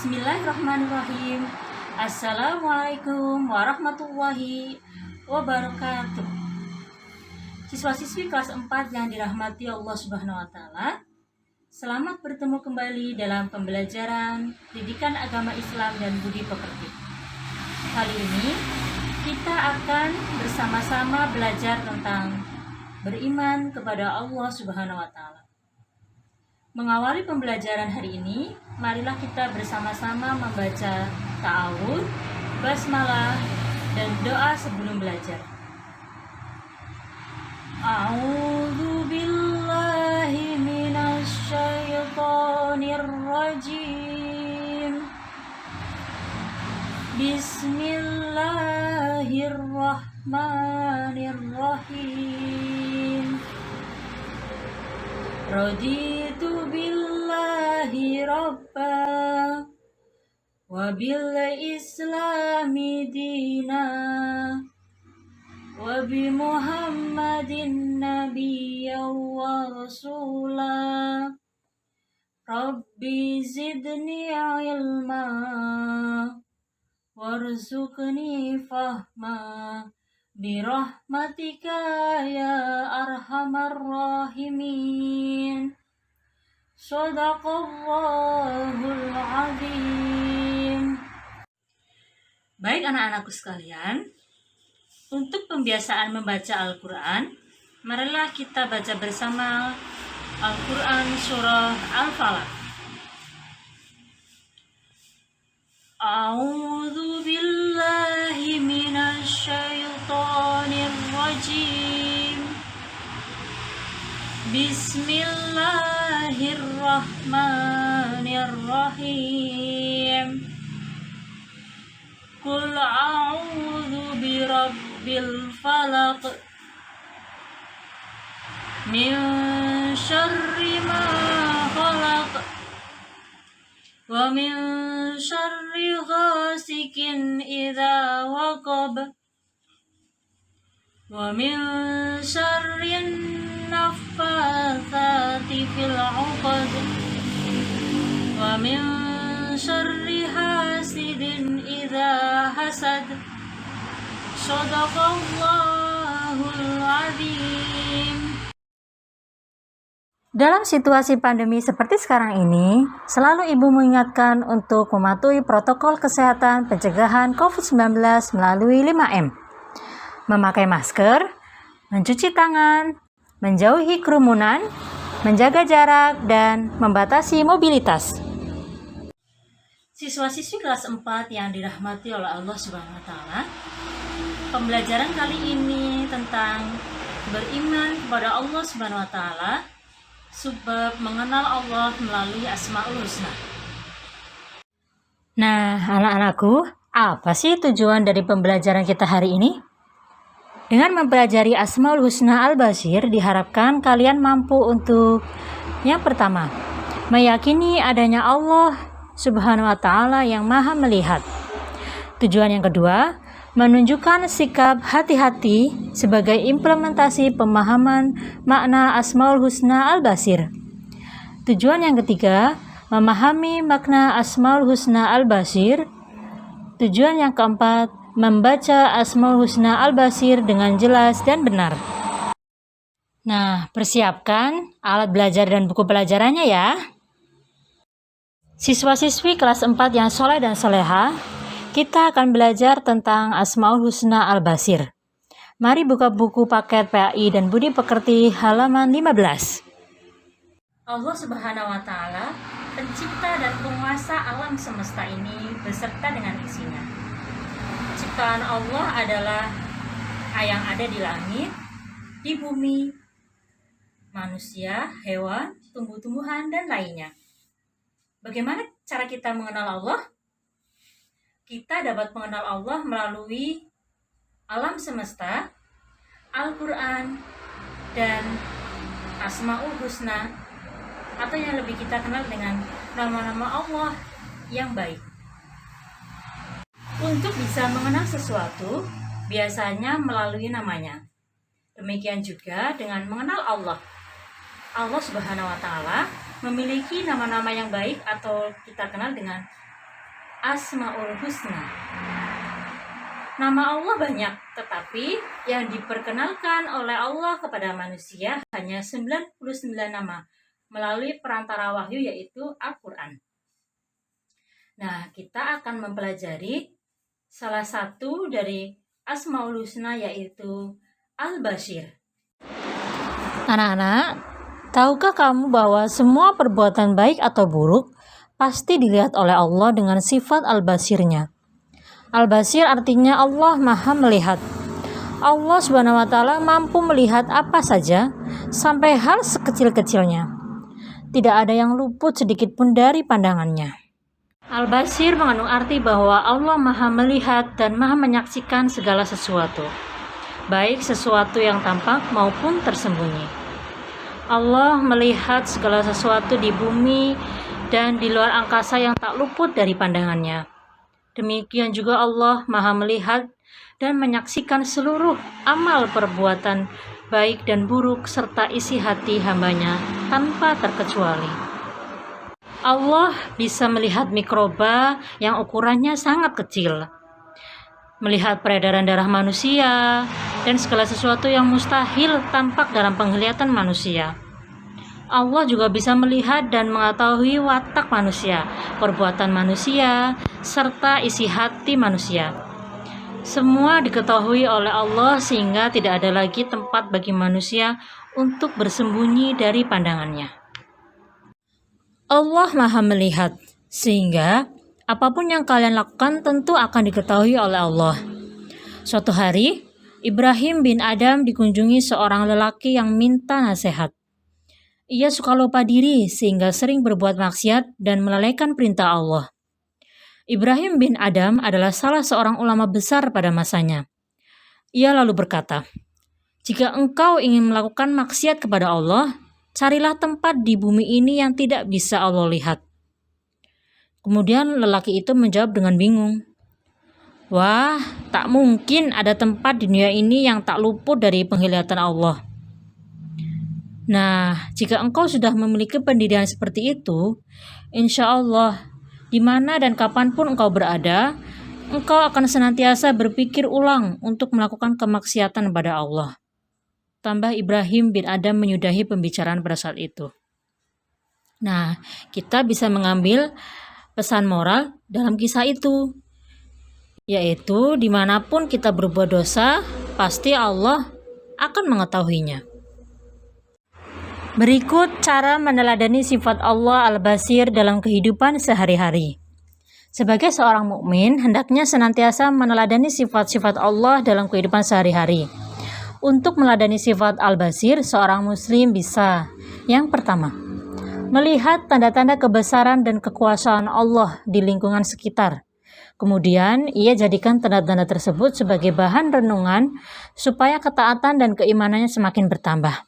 Bismillahirrahmanirrahim. Assalamualaikum warahmatullahi wabarakatuh. Siswa-siswi kelas 4 yang dirahmati Allah Subhanahu wa taala, selamat bertemu kembali dalam pembelajaran Pendidikan Agama Islam dan Budi Pekerti. Kali ini kita akan bersama-sama belajar tentang beriman kepada Allah Subhanahu wa taala. Mengawali pembelajaran hari ini, marilah kita bersama-sama membaca ta'awudz, basmalah, dan doa sebelum belajar. A'udzu billahi minasy syaithanir rajim. Bismillahirrahmanirrahim. Raditu billahi rabba wa bil islami dina wa bi muhammadin nabiyya wa rasula. Rabbi zidni ilma warzuqni fahma birahmatika ya arhamar rahimin. Shadaqallahul azim. Baik anak-anakku sekalian, untuk pembiasaan membaca Al-Quran, marilah kita baca bersama Al-Quran surah Al-Falaq. A'udzu billahi minasy syaithanir rajim. Bismillahirrahmanirrahim. Qul a'udzu birabbil falaq min syarri ma khalaq wa min syarri ghasikin idza waqab wa min syarri naffatsati fil 'uqad wa min syarri hasidin idza hasad. Shadaqallahul azim. Dalam situasi pandemi seperti sekarang ini, selalu Ibu mengingatkan untuk mematuhi protokol kesehatan pencegahan COVID-19 melalui 5M. Memakai masker, mencuci tangan, menjauhi kerumunan, menjaga jarak, dan membatasi mobilitas. Siswa-siswi kelas 4 yang dirahmati oleh Allah Subhanahu wa taala, pembelajaran kali ini tentang beriman kepada Allah Subhanahu wa taala, sebab mengenal Allah melalui Asmaul Husna. Nah, anak-anakku, apa sih tujuan dari pembelajaran kita hari ini? Dengan mempelajari Asmaul Husna Al-Basir, diharapkan kalian mampu untuk yang pertama, meyakini adanya Allah Subhanahu wa taala yang Maha melihat. Tujuan yang kedua, menunjukkan sikap hati-hati sebagai implementasi pemahaman makna Asmaul Husna Al-Basir. Tujuan yang ketiga, memahami makna Asmaul Husna Al-Basir. Tujuan yang keempat, membaca Asmaul Husna Al-Basir dengan jelas dan benar. Nah, persiapkan alat belajar dan buku pelajarannya ya. Siswa-siswi kelas 4 yang soleh dan soleha, kita akan belajar tentang Asmaul Husna Al-Basir. Mari buka buku paket PAI dan Budi Pekerti halaman 15. Allah Subhanahu wa taala, pencipta dan penguasa alam semesta ini beserta dengan isinya. Ciptaan Allah adalah yang ada di langit, di bumi, manusia, hewan, tumbuh-tumbuhan, dan lainnya. Bagaimana cara kita mengenal Allah? Kita dapat mengenal Allah melalui alam semesta, Al-Quran, dan Asmaul Husna, atau yang lebih kita kenal dengan nama-nama Allah yang baik. Untuk bisa mengenal sesuatu, biasanya melalui namanya. Demikian juga dengan mengenal Allah. Allah Subhanahu wa taala memiliki nama-nama yang baik atau kita kenal dengan Asmaul Husna. Nama Allah banyak, tetapi yang diperkenalkan oleh Allah kepada manusia hanya 99 nama melalui perantara wahyu, yaitu Al-Quran. Nah, kita akan mempelajari salah satu dari Asmaul Husna, yaitu Al-Bashir. Anak-anak, tahukah kamu bahwa semua perbuatan baik atau buruk pasti dilihat oleh Allah dengan sifat Al-Bashir-nya? Al-Bashir artinya Allah Maha Melihat. Allah Subhanahu wa Ta'ala mampu melihat apa saja, sampai hal sekecil-kecilnya. Tidak ada yang luput sedikit pun dari pandangannya. Al-Bashir mengandung arti bahwa Allah Maha Melihat dan Maha Menyaksikan segala sesuatu, baik sesuatu yang tampak maupun tersembunyi. Allah melihat segala sesuatu di bumi dan di luar angkasa yang tak luput dari pandangannya. Demikian juga Allah Maha Melihat dan menyaksikan seluruh amal perbuatan baik dan buruk serta isi hati hambanya tanpa terkecuali. Allah bisa melihat mikroba yang ukurannya sangat kecil, melihat peredaran darah manusia, dan segala sesuatu yang mustahil tampak dalam penglihatan manusia. Allah juga bisa melihat dan mengetahui watak manusia, perbuatan manusia, serta isi hati manusia. Semua diketahui oleh Allah sehingga tidak ada lagi tempat bagi manusia untuk bersembunyi dari pandangannya. Allah Maha Melihat, sehingga apapun yang kalian lakukan tentu akan diketahui oleh Allah. Suatu hari, Ibrahim bin Adam dikunjungi seorang lelaki yang minta nasihat. Ia suka lupa diri sehingga sering berbuat maksiat dan melalaikan perintah Allah. Ibrahim bin Adam adalah salah seorang ulama besar pada masanya. Ia lalu berkata, "Jika engkau ingin melakukan maksiat kepada Allah, carilah tempat di bumi ini yang tidak bisa Allah lihat." Kemudian lelaki itu menjawab dengan bingung, "Wah, tak mungkin ada tempat di dunia ini yang tak luput dari penglihatan Allah." Nah, jika engkau sudah memiliki pendirian seperti itu, insya Allah, di mana dan kapanpun engkau berada, engkau akan senantiasa berpikir ulang untuk melakukan kemaksiatan pada Allah. Tambah Ibrahim bin Adam menyudahi pembicaraan pada saat itu. Nah, kita bisa mengambil pesan moral dalam kisah itu, yaitu dimanapun kita berbuat dosa, pasti Allah akan mengetahuinya. Berikut cara meneladani sifat Allah Al-Bashir dalam kehidupan sehari-hari. Sebagai seorang mukmin, hendaknya senantiasa meneladani sifat-sifat Allah dalam kehidupan sehari-hari. Untuk meneladani sifat Al-Bashir, seorang muslim bisa: yang pertama, melihat tanda-tanda kebesaran dan kekuasaan Allah di lingkungan sekitar. Kemudian, ia jadikan tanda-tanda tersebut sebagai bahan renungan supaya ketaatan dan keimanannya semakin bertambah.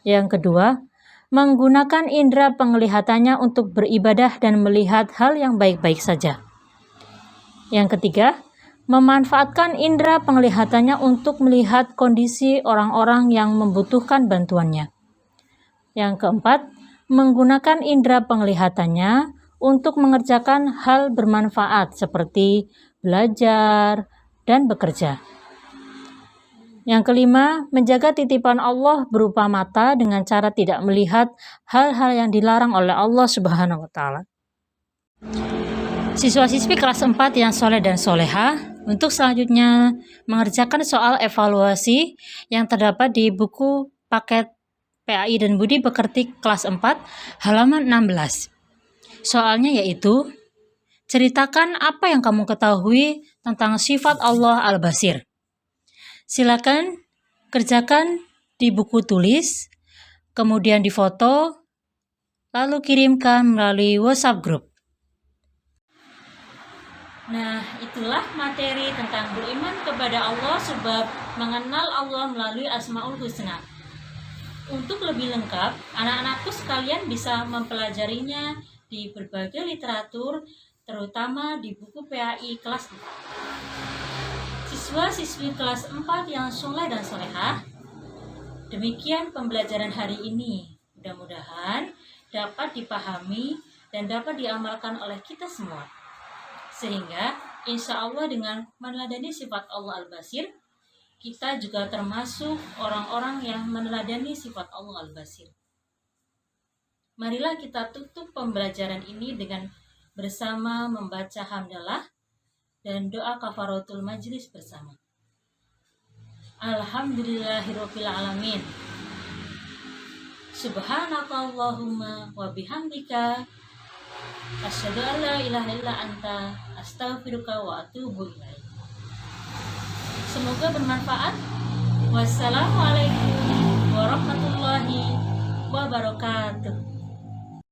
Yang kedua, menggunakan indera penglihatannya untuk beribadah dan melihat hal yang baik-baik saja. Yang ketiga, memanfaatkan indera penglihatannya untuk melihat kondisi orang-orang yang membutuhkan bantuannya. Yang keempat, menggunakan indera penglihatannya untuk mengerjakan hal bermanfaat seperti belajar dan bekerja. Yang kelima, menjaga titipan Allah berupa mata dengan cara tidak melihat hal-hal yang dilarang oleh Allah Subhanahu wa Ta'ala. Siswa-siswi kelas 4 yang soleh dan soleha, untuk selanjutnya mengerjakan soal evaluasi yang terdapat di buku paket PAI dan Budi Pekerti kelas 4 halaman 16. Soalnya yaitu, ceritakan apa yang kamu ketahui tentang sifat Allah Al-Bashir. Silakan kerjakan di buku tulis, kemudian difoto, lalu kirimkan melalui WhatsApp group. Nah, itulah materi tentang beriman kepada Allah sebab mengenal Allah melalui Asmaul Husna. Untuk lebih lengkap, anak-anakku sekalian bisa mempelajarinya di berbagai literatur, terutama di buku PAI kelas 4. Siswa-siswi kelas 4 yang soleh dan solehah, demikian pembelajaran hari ini. Mudah-mudahan dapat dipahami dan dapat diamalkan oleh kita semua. Sehingga insya Allah dengan meneladani sifat Allah Al-Basir, kita juga termasuk orang-orang yang meneladani sifat Allah Al-Basir. Marilah kita tutup pembelajaran ini dengan bersama membaca hamdalah dan doa kafaratul majlis bersama. Alhamdulillahirabbil alamin. Subhanakallahumma wa bihamdika asyhadu an la ilaha illa anta astaghfiruka wa atubu ilaik. Semoga bermanfaat. Wassalamualaikum warahmatullahi wabarakatuh.